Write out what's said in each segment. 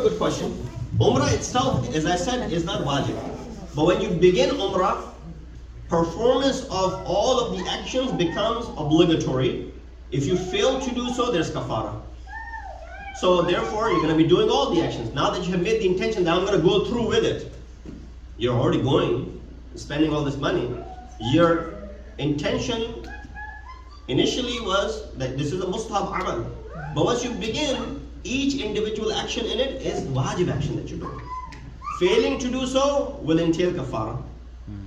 good question. Umrah itself, as I said, is not wajib. But when you begin Umrah, performance of all of the actions becomes obligatory. If you fail to do so, there's kafara. So therefore, you're going to be doing all the actions. Now that you have made the intention that I'm going to go through with it, you're already going, spending all this money. Your intention initially was that this is a mustahab amal. But once you begin, each individual action in it is wajib action that you do. Failing to do so will entail kafara.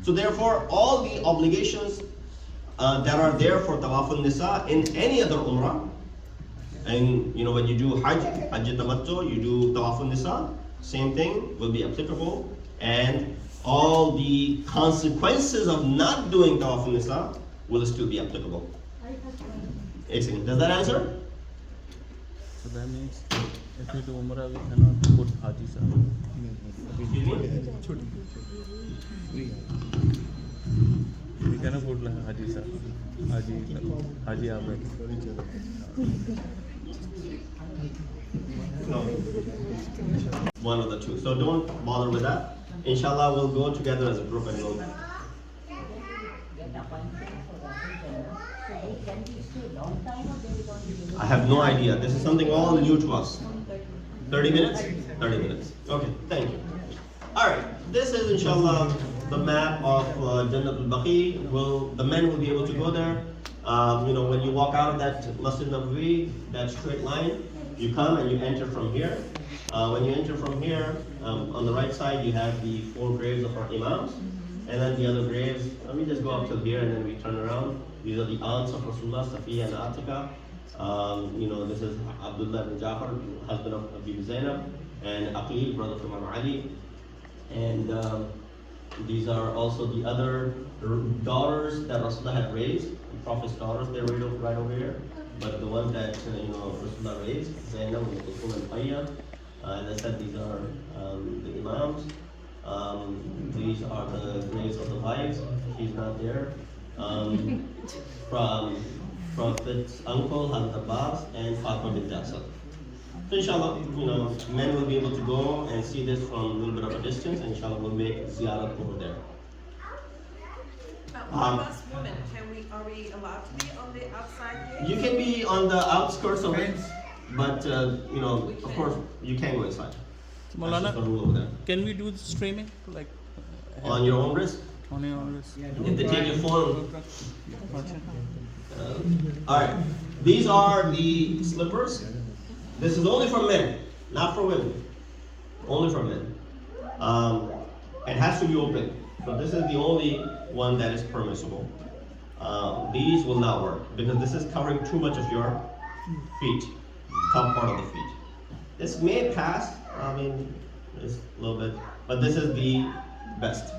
So therefore, all the obligations that are there for tawaf al-nisa in any other umrah, and when you do hajj tamattu, you do tawaf al-nisa, same thing will be applicable, and all the consequences of not doing tawaf al-nisa will still be applicable. Excellent. Does that answer? So that means if we do umrah, we cannot put haji sir. We cannot put like haji sir. Haji Abed. No. One of the two. So don't bother with that. Inshallah, we'll go together as a group and we'll. I have no idea. This is something all new to us. 30 minutes? 30 minutes. Okay, thank you. Alright, this is inshallah the map of Jannat al-Baqi. The men will be able to go there. When you walk out of that Masjid Nabawi, that straight line, you come and you enter from here. When you enter from here, on the right side you have the 4 graves of our Imams. And then the other graves, let me just go up till here and then we turn around. These are the aunts of Rasulullah, Safiya and Atika. This is Abdullah ibn Jafar, husband of Abi Zainab, and Aqil, brother from Imam Ali. And these are also the other daughters that Rasulullah had raised, the Prophet's daughters, they're right over here. But the ones that Rasulullah raised, Zainab, Kulthum and Qayya. As I said, these are the Imams. These are the graves of the wives. She's not there. From Prophet's uncle, Hazrat Abbas, and Fatima bint Asad. So inshallah, men will be able to go and see this from a little bit of a distance, and inshallah we'll make ziyarat over there. What about women? Are we allowed to be on the outside gate? You can be on the outskirts of it, but of course, you can go inside. Molana, can we do the streaming like on your own risk? On your own risk. If they take your phone. Alright, these are the slippers. This is only for men, not for women. Only for men. It has to be open. So this is the only one that is permissible. These will not work because this is covering too much of your feet, top part of the feet. This may pass, it's a little bit, but this is the best.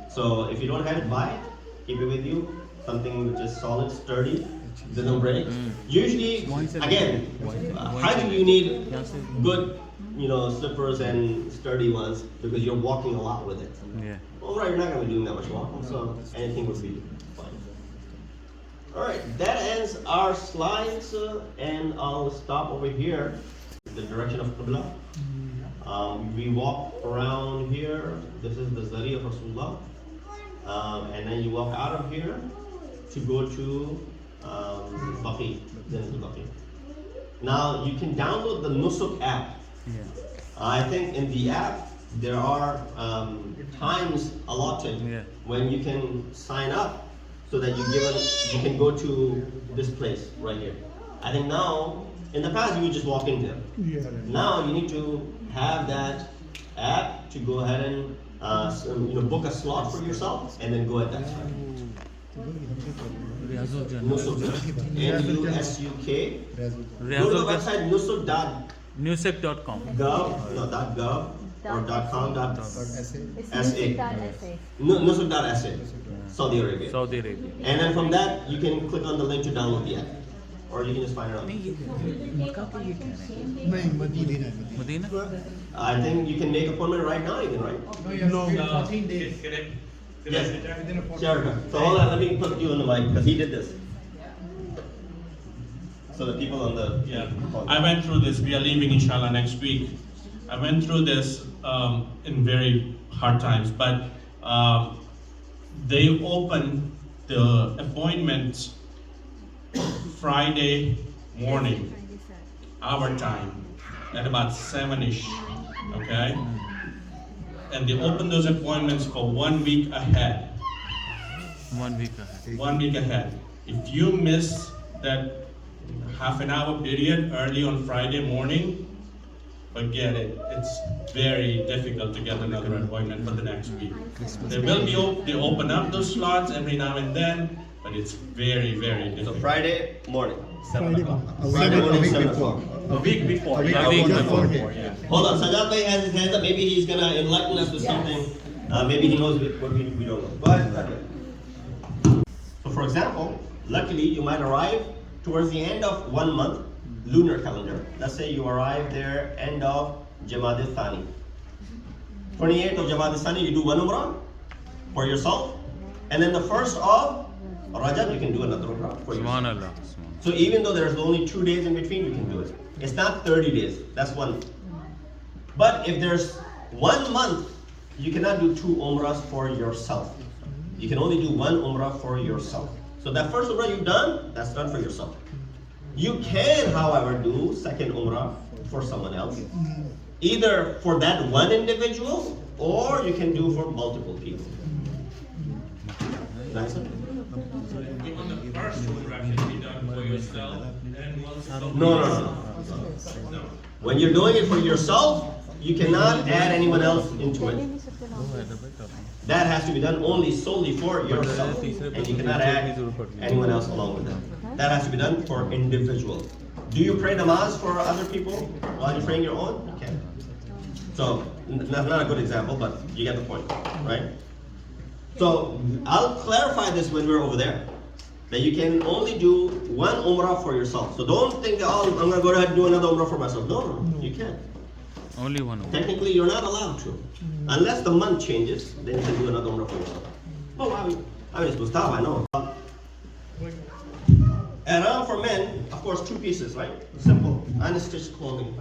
So if you don't have it, buy it, keep it with you. Something which is solid, sturdy, doesn't break. Usually, again, how do you need good, slippers and sturdy ones because you're walking a lot with it. Yeah. Alright, you're not going to be doing that much walking, so anything would be fine. Alright, that ends our slides, and I'll stop over here. The direction of Qibla. We walk around here. This is the Zari of Rasulullah. And then you walk out of here to go to Baqi, Jannatul Baqi. Now you can download the Nusuk app. Yeah. I think in the app there are times allotted when you can sign up so that you can go to this place right here. I think now, in the past you would just walk in there. Yeah. Now you need to have that app to go ahead and book a slot for yourself and then go at that time. Nusuk, N-U-S-U-K. Go to the website nusuk.gov, or .com.sa. Nusuk.sa, Saudi Arabia. Saudi Arabia. And then from that, you can click on the link to download the app. Or you can just find it out. Medina? I think you can make appointment right now, even, right? No, 14 days. Correct. Yes. Sure. So hold on, let me put you on the mic because he did this. So the people on the Yeah, I went through this. We are leaving inshallah next week. I went through this in very hard times, but they opened the appointments Friday morning, our time, at about 7-ish, okay? And they opened those appointments for 1 week ahead. 1 week ahead. 1 week ahead. If you miss that half an hour period early on Friday morning, forget it. It's very difficult to get another appointment for the next week. They will be they open up those slots every now and then, but it's very, very So difficult. Friday morning, 7 o'clock. A Friday morning, week 7 before. o'clock. A week before. A week yeah. before. Yeah. Hold on, Sajjad Bhai has his hands up. Maybe he's gonna enlighten us with something. Maybe he knows what we don't know. Go ahead, Sajjad. So for example, luckily you might arrive towards the end of 1 month, lunar calendar. Let's say you arrive there end of Jamad al-Thani. 28th of Jamad al-Thani, you do one umrah for yourself. And then the 1st of Rajab, you can do another umrah for yourself. Subhanallah. So even though there's only 2 days in between, you can do it. It's not 30 days, that's one. But if there's 1 month, you cannot do 2 umrahs for yourself. You can only do 1 umrah for yourself. So that first umrah you've done, that's done for yourself. You can, however, do second umrah for someone else. Either for that one individual, or you can do for multiple people. Nice. Even the first umrah can be done for yourself, and once No. When you're doing it for yourself, you cannot add anyone else into it. That has to be done only solely for yourself, and you cannot add anyone else along with that. That has to be done for individual. Do you pray namaz for other people while you're praying your own? You can. So that's not a good example, but you get the point, right? So I'll clarify this when we're over there. That you can only do 1 umrah for yourself. So don't think, oh, I'm gonna go ahead and do another umrah for myself. No, you can't. Only one. Technically, you're not allowed to. Unless the month changes, then you can do another umrah for yourself. Oh, I mean, it's Mustafa, I know. Ihram for men, of course, 2 pieces, right? Simple, unstitched clothing.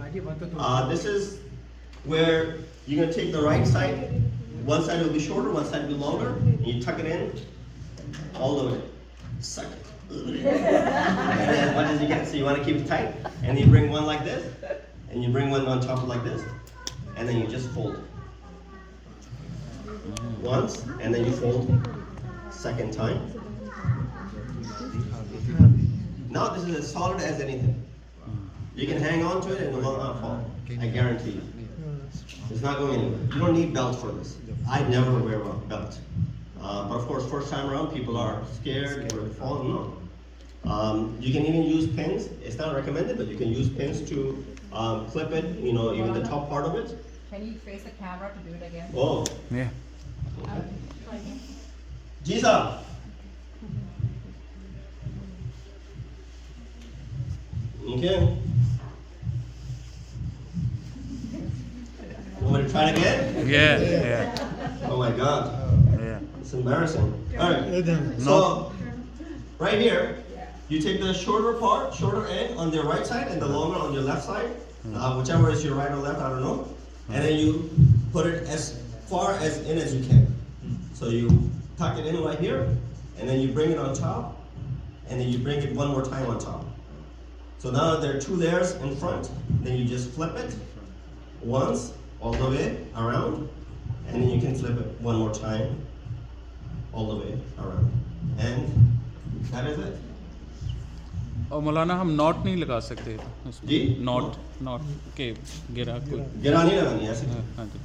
This is where you're going to take the right side. One side will be shorter, one side will be longer. And you tuck it in all the way. Suck it. And then as much as you can, so you want to keep it tight. And you bring one like this. And you bring one on top like this, and then you just fold once, and then you fold second time. Now this is as solid as anything. You can hang on to it and it will not fall. I guarantee you. It's not going anywhere. You don't need belt for this. I never wear a belt. But of course, first time around, people are scared or fall. No. You can even use pins. It's not recommended, but you can use pins to clip it, even the top part of it. Can you face the camera to do it again? Oh. Yeah. Okay. Jisa. Okay. You want me to try it again? Yeah. Oh my God. Yeah. It's embarrassing. All right. So, right here, you take the shorter end on the right side and the longer on your left side, whichever is your right or left, I don't know. And then you put it as far as in as you can. So you tuck it in right here, and then you bring it on top, and then you bring it one more time on top. So now there are 2 layers in front, then you just flip it once, all the way around, and then you can flip it one more time, all the way around. And that is it. और मौलाना हम not नहीं लगा सकते जी? Not के गिरा कोई Gira nahi lagani, ऐसे. हाँ जी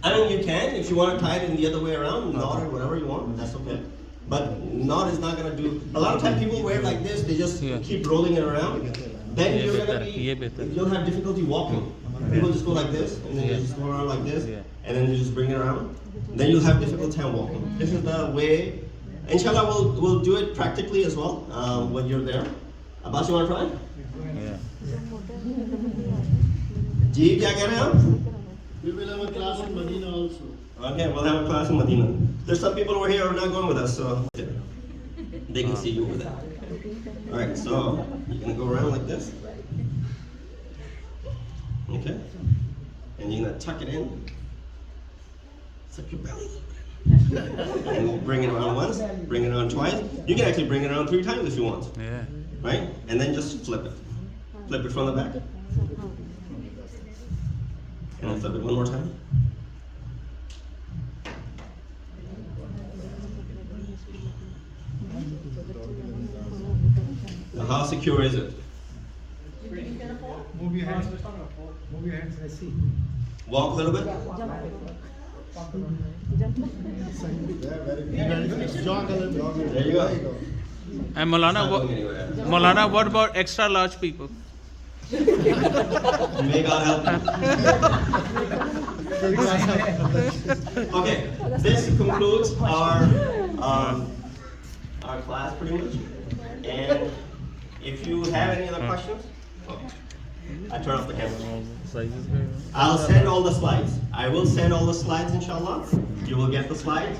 I mean, you can, if you want to tie it in the other way around, knot it, whatever you want, that's okay. But knot is not going to do, a lot of times people wear it like this, they just keep rolling it around. Then ये you're बेहतर going है, ये to बेहतर be, है। you'll have difficulty walking. People just go like this, and then you just go around like this, and then you just bring it around. Then you'll have difficult time walking. This is the way, inshallah we'll do it practically as well, when you're there. Abbas, you want to try? जी क्या कह रहे हैं आप? We will have a class in Medina also. Okay, we'll have a class in Medina. There's some people over here who are not going with us, so they can see you over there. Alright, so you're gonna go around like this. Okay? and you're gonna tuck it in. Suck your belly. And bring it around once, bring it around twice. You can actually bring it around 3 times if you want. Yeah. Right? And then just flip it. Flip it from the back. And then flip it one more time. Now how secure is it? Move your hands. Move your hands. I see. Walk a little bit. Jog a little bit. There you go. And Molana, Not what, going anywhere. Molana, what about extra large people? May God help you. Okay, this concludes our class pretty much. And if you have any other questions, I turn off the camera. Sizes. I'll send all the slides. I will send all the slides, inshallah. You will get the slides.